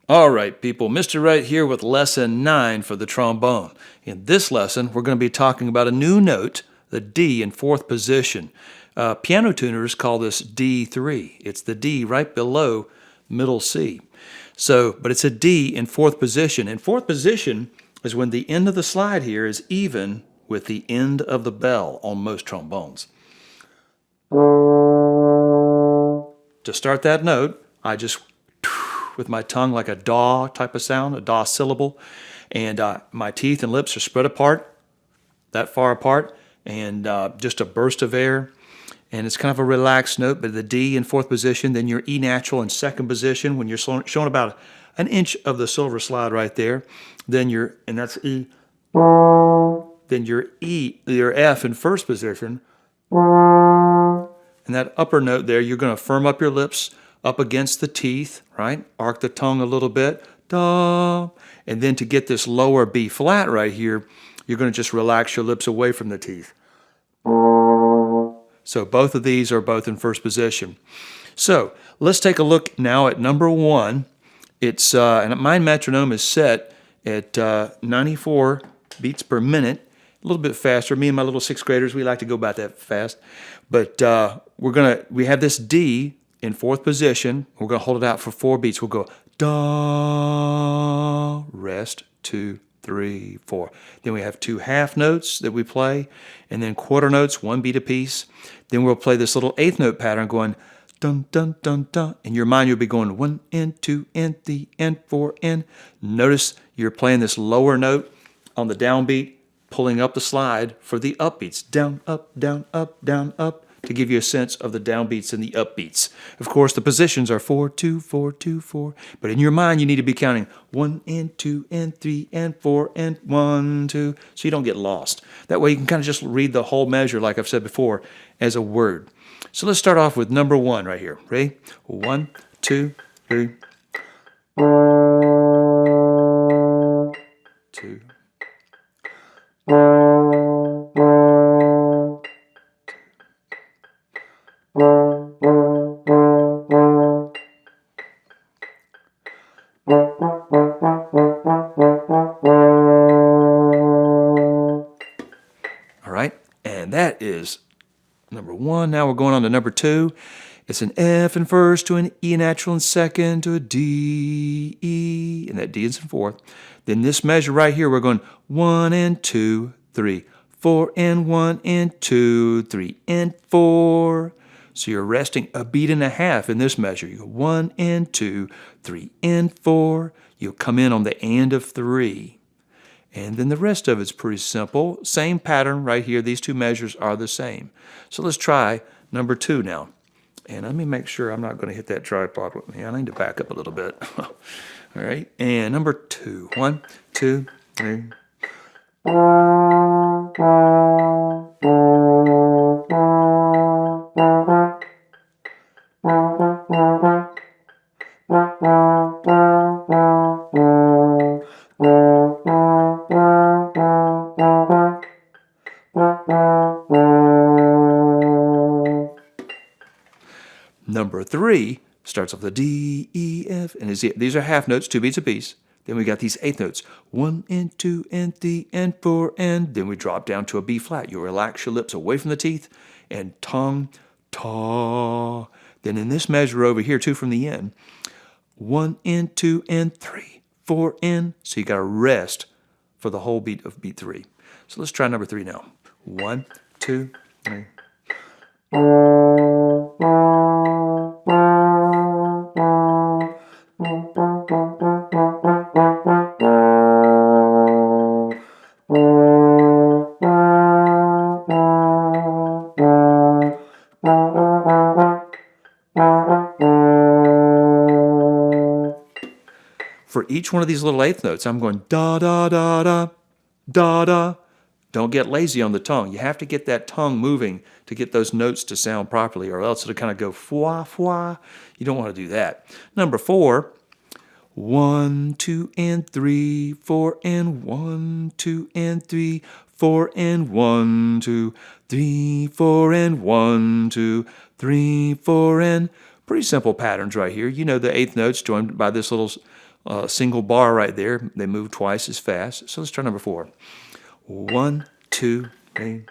All right, people, Mr. Right here with lesson 9 for the trombone. In this lesson, we're going to be talking about a new note, the D in fourth position. Piano tuners call this D3. It's the D right below middle C. But it's a D in fourth position. And fourth position is when the end of the slide here is even with the end of the bell on most trombones. To start that note, I just with my tongue like a daw type of sound, a daw syllable, and my teeth and lips are spread apart, that far apart, and just a burst of air. And it's kind of a relaxed note, but the D in fourth position, then your E natural in second position when you're showing about an inch of the silver slide right there. Then and that's E. Then your F in first position. And that upper note there, you're going to firm up your lips up against the teeth, right? Arc the tongue a little bit. Da. And then to get this lower B flat right here, you're going to just relax your lips away from the teeth. So both of these are both in first position. So let's take a look now at number 1. It's and my metronome is set at 94 beats per minute, a little bit faster. Me and my little 6th graders, we like to go about that fast. But we have this D in fourth position. We're going to hold it out for 4 beats. We'll go da, rest, 2, 3, 4. Then we have 2 half notes that we play, and then quarter notes, 1 beat apiece. Then we'll play this little 8th note pattern going dun, dun, dun, dun. In your mind, you'll be going 1 and 2 and 3 and 4 and. Notice you're playing this lower note on the downbeat, pulling up the slide for the upbeats. Down, up, down, up, down, up, to give you a sense of the downbeats and the upbeats. Of course, the positions are 4, 2, 4, 2, 4. But in your mind, you need to be counting 1 and 2 and 3 and 4 and 1, 2, so you don't get lost. That way you can kind of just read the whole measure, like I've said before, as a word. So let's start off with number 1 right here. Ready? 1, 2, 3. 2. All right, and that is number 1. Now we're going on to number 2. It's an F in first to an E natural in second to a D, E, and that D is in fourth. Then this measure right here, we're going 1 and 2, 3, 4 and 1 and 2, 3 and 4. So you're resting a beat and a half in this measure. You go 1 and 2, 3 and 4. You'll come in on the and of 3. And then the rest of it's pretty simple. Same pattern right here. These 2 measures are the same. So let's try number 2 now. And let me make sure I'm not going to hit that tripod with me. I need to back up a little bit. All right. And number 2. 1, 2, 3. Number 3 starts off the D, E, F, and these are half notes, 2 beats apiece. Then we got these 8th notes, 1 and 2 and 3 and 4 and. Then we drop down to a B flat. You'll relax your lips away from the teeth and tongue, ta. Then in this measure over here, 2 from the end, 1 and 2 and 3, 4 and. So you got to rest for the whole beat of beat 3. So let's try number 3 now. 1, 2, 3. For each one of these little 8th notes, I'm going da, da, da, da, da, da. Don't get lazy on the tongue. You have to get that tongue moving to get those notes to sound properly, or else it'll kind of go fwa, fwa. You don't want to do that. Number 4, 1, 2, and 3, 4, and 1, 2, and 3, 4, and 1, 2, 3, 4, and 1, 2, 3, 4, and. Pretty simple patterns right here. You know the 8th notes joined by this little single bar right there. They move twice as fast. So let's try number 4. 1, 2, 3.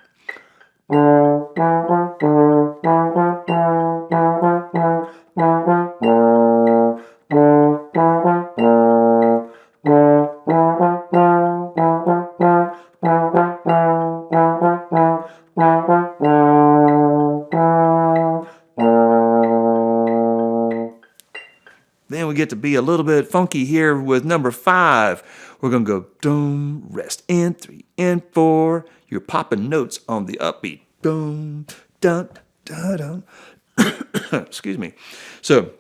Then we get to be a little bit funky here with number 5. We're going to go dum, rest, and 3 and 4. You're popping notes on the upbeat. Dum, dun, dun, dun. Excuse me. So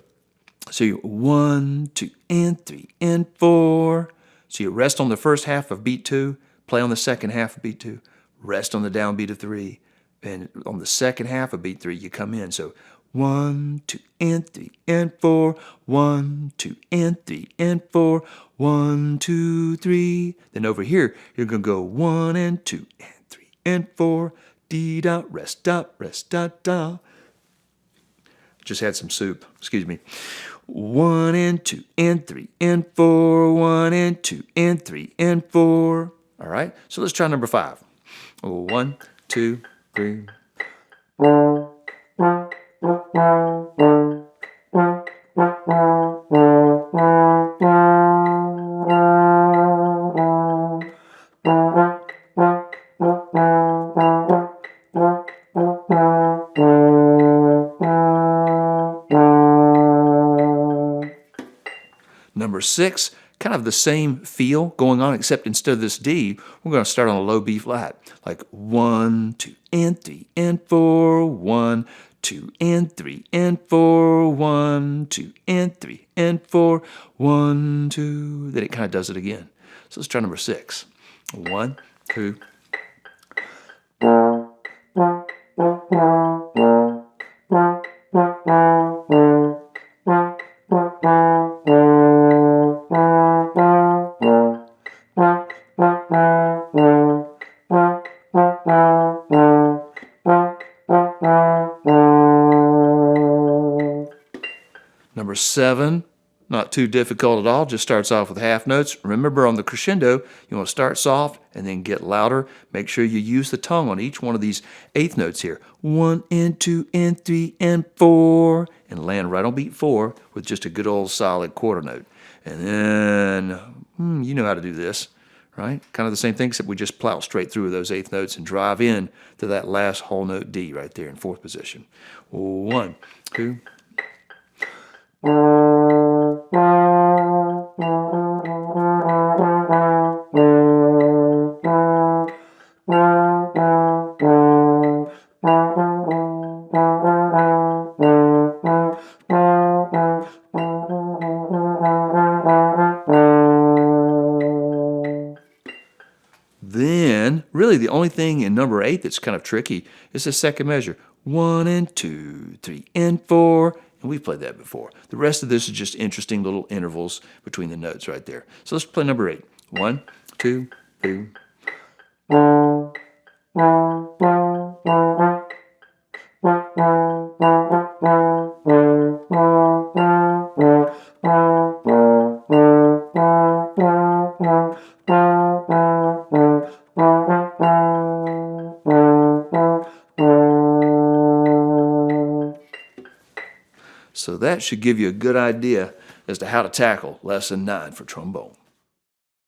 you 1, 2, and 3 and 4. So you rest on the first half of beat 2, play on the second half of beat 2, rest on the downbeat of 3, and on the second half of beat 3 you come in. So 1, 2, and 3 and 4. 1, 2, and 3 and 4. 1, 2, 3. Then over here you're gonna go 1 and 2 and 3 and 4. D da rest da rest da da. Just had some soup. Excuse me. 1 and 2 and 3 and 4. 1 and 2 and 3 and 4. All right. So let's try number 5. 1, 2, 3. Number 6, kind of the same feel going on, except instead of this D, we're going to start on a low B flat, like 1, 2, and 3 and 4. 1, 2, and 3 and 4. 1, 2, and 3 and 4. 1, 2. Then it kind of does it again. So let's try number 6. 1, 2. Number 7, not too difficult at all, just starts off with half notes. Remember on the crescendo, you want to start soft and then get louder. Make sure you use the tongue on each one of these eighth notes here. 1 and 2 and 3 and 4. And land right on beat 4 with just a good old solid quarter note. And then, you know how to do this, right? Kind of the same thing, except we just plow straight through those eighth notes and drive in to that last whole note D right there in 4th position. 1, 2. Then, really the only thing in number 8 that's kind of tricky is the second measure. 1 and 2, 3 and 4. And we've played that before. The rest of this is just interesting little intervals between the notes right there. So let's play number 8. 1, 2, 3. So that should give you a good idea as to how to tackle Lesson 9 for trombone.